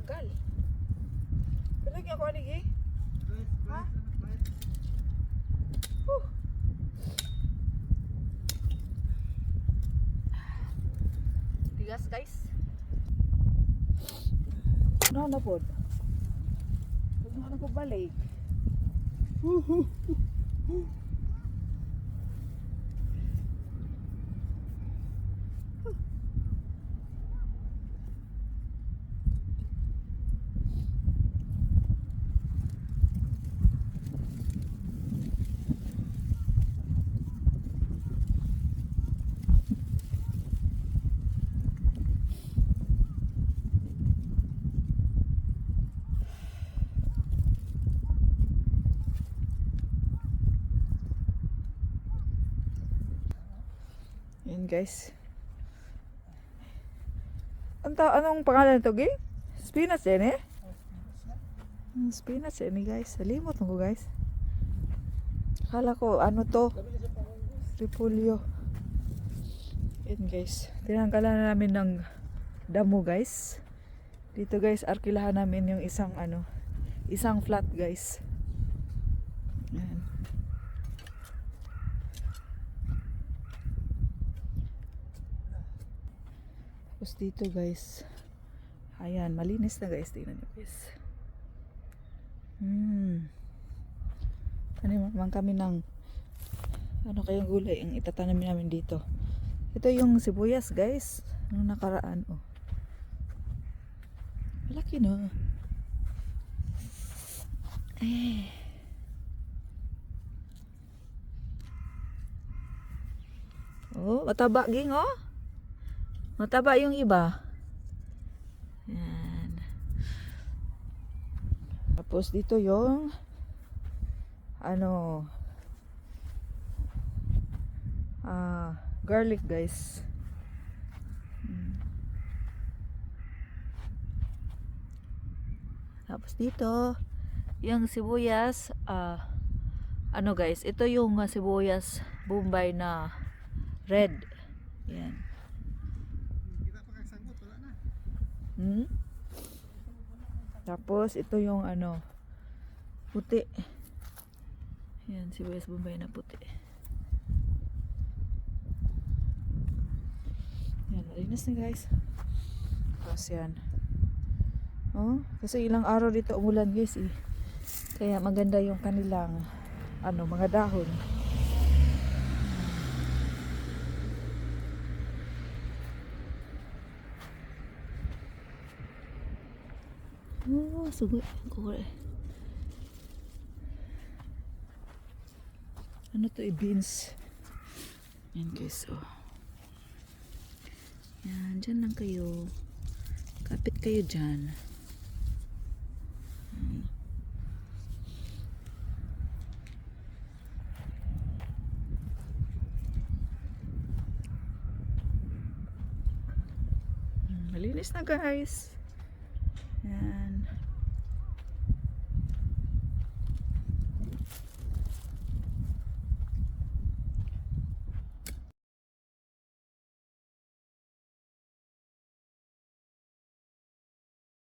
tagal. Lagi ako ani ha? Tigas guys. No na pod. Ano ko balik? Yan guys. Anong pangalan nito, Gi? Spinach yan eh? Spinach yan eh guys. Salimot mo guys. Akala ko ano to? Repolyo. Yan guys. Tinanggalan na namin ng damo guys. Dito guys, arkilahan namin yung isang flat guys. Yan. Tapos dito guys, ayan, malinis na guys, tingnan nyo guys. Tanim naman kami ng ano kayong gulay ang itatanim namin dito. Ito yung sibuyas guys, nung nakaraan oh. Malaki no. Oh, mataba ging oh. Mataba yung iba. Yan. Tapos dito yung garlic guys. Tapos dito yung sibuyas guys, ito yung sibuyas Bombay na red. Yan. Tapos ito yung puti. Yan, sibuyas Bombay na puti. Yan, malinis na guys. Tapos yan. Oh, kasi ilang araw dito umulan guys eh. Kaya maganda yung kanilang mga dahon. Oh, sugot ko eh. Ano to beans. Yan guys, oh. Yan, dyan lang kayo. Kapit kayo dyan. Malinis na guys. Yan.